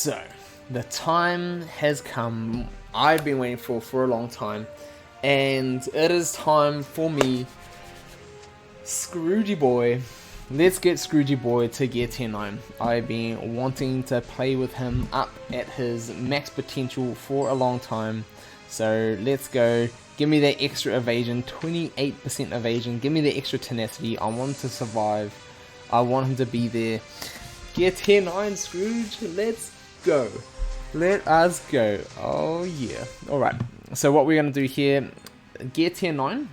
So, the time has come I've been waiting for a long time, and it is time for me, Scroogey Boy. Let's get Scroogey Boy to gear 10-9. I've been wanting to play with him up at his max potential for a long time, so let's go. Give me that extra evasion, 28% evasion, give me the extra tenacity. I want him to survive, I want him to be there. Gear 10-9 Scrooge, let's go. Let us go. Oh yeah. Alright, so what we're going to do here, gear 10-9,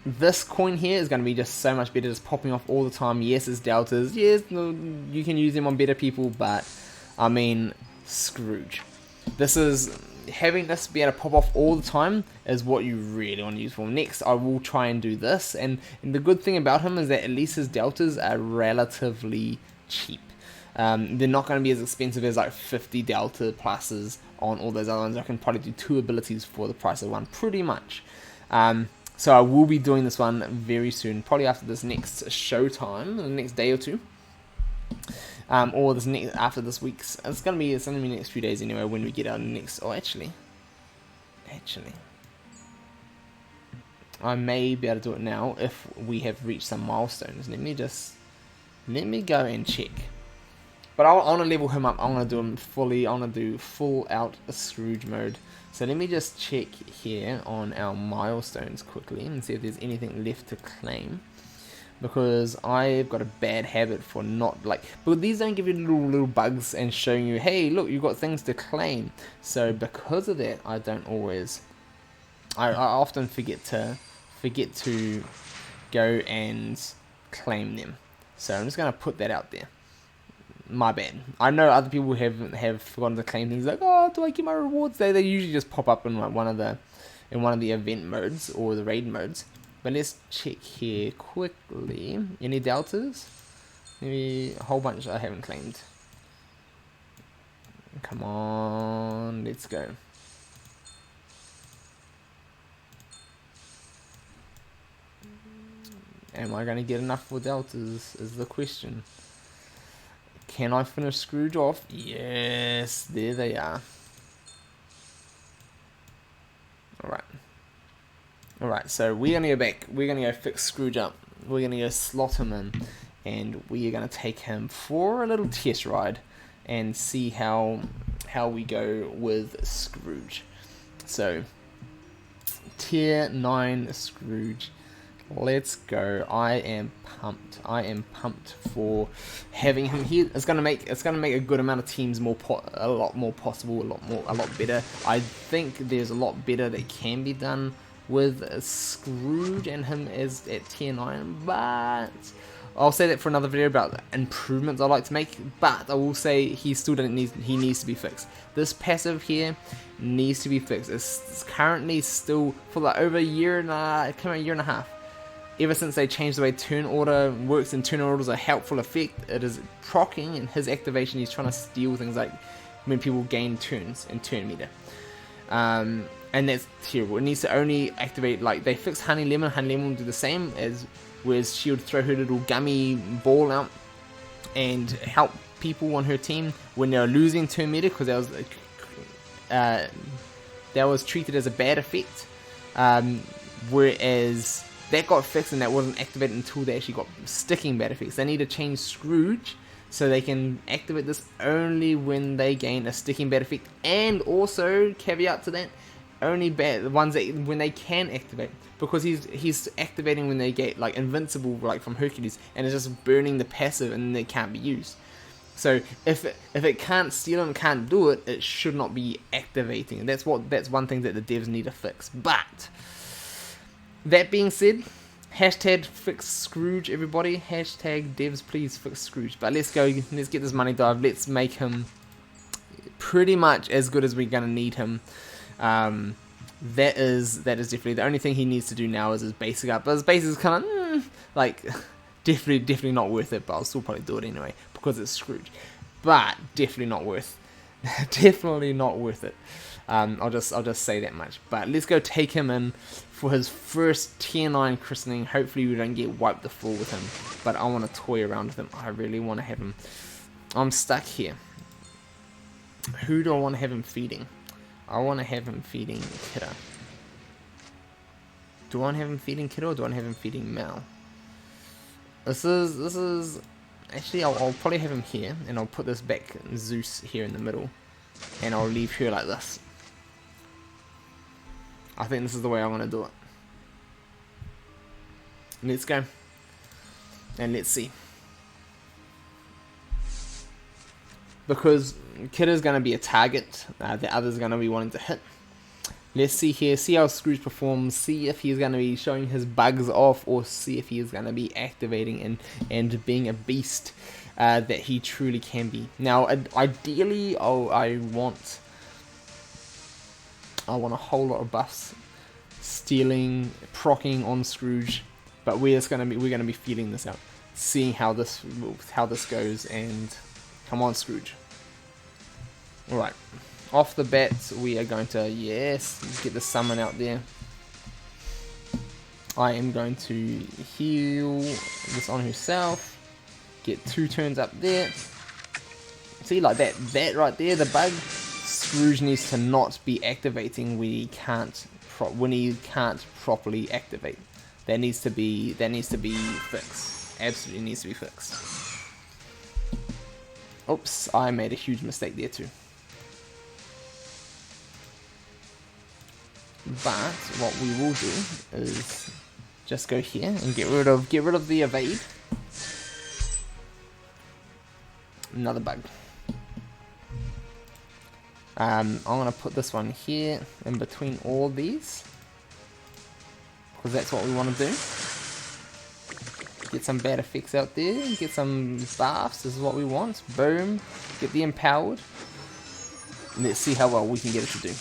this coin here is going to be just so much better, just popping off all the time. Yes, it's deltas. Yes, no, you can use them on better people, but I mean, Scrooge. Having this be able to pop off all the time is what you really want to use for. Next, I will try and do this, and the good thing about him is that at least his deltas are relatively cheap. They're not going to be as expensive as like 50 delta pluses on all those other ones. I can probably do 2 abilities for the price of one, pretty much. So I will be doing this one very soon, probably after this next showtime, the next day or two. Or after this week's. It's gonna be the next few days anyway when we get our next. Oh, actually, I may be able to do it now if we have reached some milestones. Let me go and check. But I want to level him up. I want to do him fully. I want to do full out Scrooge mode. So let me just check here on our milestones quickly and see if there's anything left to claim. Because I've got a bad habit for not but these don't give you little bugs and showing you, hey, look, you've got things to claim. So because of that, I don't always, I often forget to go and claim them. So I'm just gonna put that out there. My bad. I know other people have forgotten to claim things like, oh, do I get my rewards? They usually just pop up in one of the event modes or the raid modes. But let's check here quickly. Any deltas? Maybe a whole bunch I haven't claimed. Come on, let's go. Am I going to get enough for deltas is the question. Can I finish Scrooge off? Yes, there they are. Alright, so we're going to go back. We're going to go fix Scrooge up. We're going to go slot him in. And we are going to take him for a little test ride. And see how we go with Scrooge. So, tier 9 Scrooge. Let's go. I am pumped. I am pumped for having him here. It's gonna make a good amount of teams a lot more possible, a lot better. I think there's a lot better that can be done with Scrooge and him as at tier 9, but I'll say that for another video about improvements I'd like to make. But I will say he needs to be fixed. This passive here needs to be fixed. It's currently still for over a year and a half. Ever since they changed the way turn order works, and turn order is a helpful effect, it is proccing, and his activation he's trying to steal things like when people gain turns and turn meter. And that's terrible. It needs to only activate, they fixed Honey Lemon will do the same, whereas she would throw her little gummy ball out and help people on her team when they were losing turn meter, because that was treated as a bad effect. Whereas that got fixed and that wasn't activated until they actually got sticking bad effects. They need to change Scrooge so they can activate this only when they gain a sticking bad effect. And also, caveat to that, only the ones that when they can activate. Because he's activating when they get invincible from Hercules, and it's just burning the passive and they can't be used. So if it can't steal and can't do it, it should not be activating. And that's one thing that the devs need to fix. But that being said, hashtag fix Scrooge, everybody. Hashtag devs, please fix Scrooge. But let's go. Let's get this money dive. Let's make him pretty much as good as we're gonna need him. That is definitely the only thing he needs to do now is his basic up. But his basic is kind of definitely not worth it. But I'll still probably do it anyway because it's Scrooge. But definitely not worth it. I'll just say that much. But let's go take him in for his first tier 9 christening. Hopefully we don't get wiped the floor with him. But I want to toy around with him. I really want to have him I'm stuck here. Who do I want to have him feeding? I want to have him feeding Kiddo. Do I want to have him feeding Kiddo or do I want to have him feeding Mal? This is actually I'll probably have him here, and I'll put this back Zeus here in the middle, and I'll leave her like this. I think this is the way I'm gonna do it. Let's go, and let's see. Because Kid is going to be a target, the other's going to be wanting to hit. Let's see here, see how Scrooge performs, see if he's going to be showing his bugs off, or see if he is going to be activating and being a beast that he truly can be. Now, ideally, I want a whole lot of buffs, stealing, proccing on Scrooge, but we're going to be feeling this out, seeing how this goes. And come on, Scrooge. Alright, off the bat, we are going to, yes, get the summon out there. I am going to heal this on herself, get 2 turns up there. See, like that right there, the bug. Scrooge needs to not be activating when he can't properly activate. That needs to be fixed. Absolutely needs to be fixed. Oops, I made a huge mistake there too. But what we will do is just go here and get rid of the evade. Another bug. I'm gonna put this one here in between all these, because that's what we want to do. Get some bad effects out there, get some buffs, this is what we want. Boom, get the empowered. Let's see how well we can get it to do.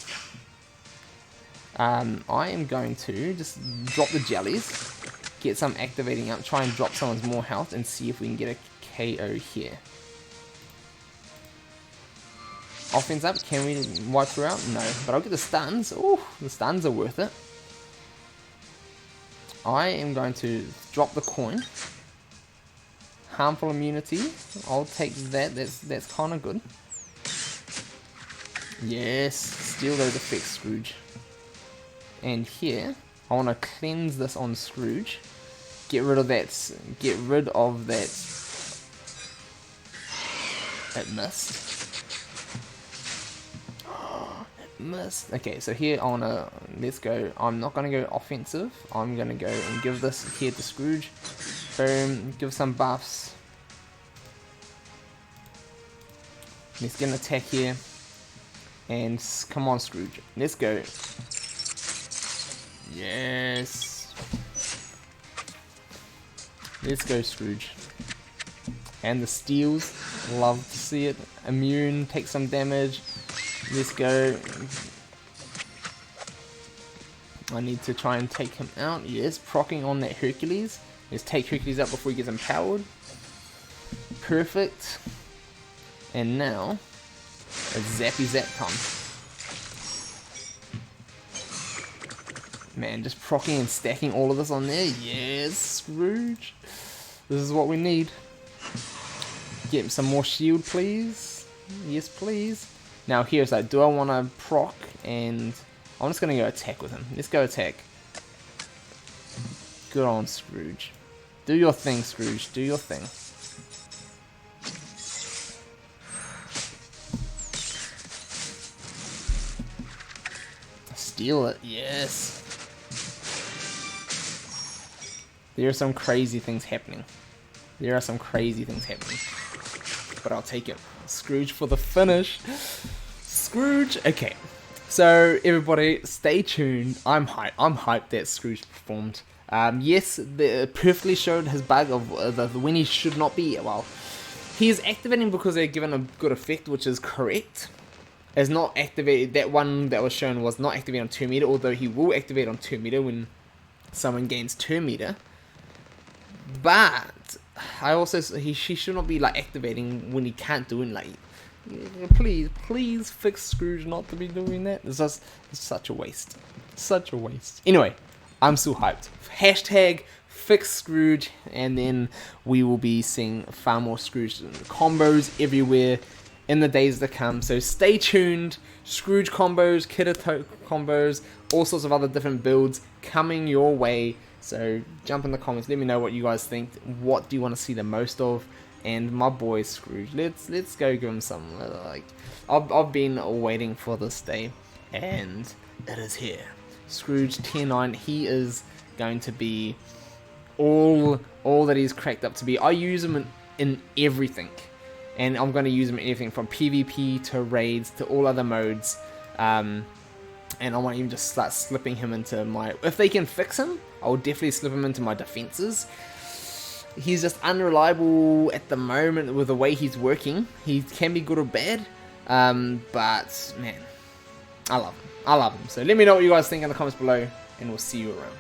I am going to just drop the jellies, get some activating up, try and drop someone's more health, and see if we can get a KO here. Offense up, can we wipe her out? No, but I'll get the stuns. Ooh, the stuns are worth it. I am going to drop the coin. Harmful immunity, I'll take that, that's kind of good. Yes, steal those effects, Scrooge. And here, I want to cleanse this on Scrooge. Get rid of that, it missed. It missed. Okay, so here let's go, I'm not going to go offensive, I'm going to go and give this here to Scrooge. Boom, give some buffs. Let's get an attack here. And come on, Scrooge, let's go. Yes. Let's go, Scrooge. And the steals, love to see it. Immune, take some damage. Let's go. I need to try and take him out. Yes, proccing on that Hercules. Let's take Hercules out before he gets empowered. Perfect. And now, a zappy zap time. Man, just proccing and stacking all of this on there. Yes, Scrooge. This is what we need. Get some more shield, please. Yes, please. Now here's like, do I want to proc? And I'm just going to go attack with him. Let's go attack. Good on, Scrooge. Do your thing, Scrooge. Do your thing. Steal it. Yes. There are some crazy things happening. There are some crazy things happening. But I'll take it. Scrooge for the finish. Scrooge. Okay. So everybody, stay tuned. I'm hyped. I'm hyped that Scrooge performed. Yes, they perfectly showed his bug of when he should not be. Well, he is activating because they're given a good effect, which is correct. Is not activated. That one that was shown was not activated on 2 meter, although he will activate on 2 meter when someone gains 2 meter. But I also he should not be like activating when he can't do it. Like, please fix Scrooge not to be doing that. It's such a waste. Such a waste. Anyway, I'm still hyped. Hashtag fix Scrooge, and then we will be seeing far more Scrooge combos everywhere in the days to come. So stay tuned. Scrooge combos, Kiddo combos, all sorts of other different builds coming your way. So jump in the comments, let me know what you guys think. What do you want to see the most of? And my boy Scrooge, let's go give him some. Like, I've been waiting for this day, and it is here. Scrooge tier 9. He is going to be all that he's cracked up to be. I use him in everything, and I'm going to use him in everything from PvP to raids to all other modes. And I might even just start slipping him into my... If they can fix him, I'll definitely slip him into my defenses. He's just unreliable at the moment with the way he's working. He can be good or bad, but man, I love him. So let me know what you guys think in the comments below, and we'll see you around.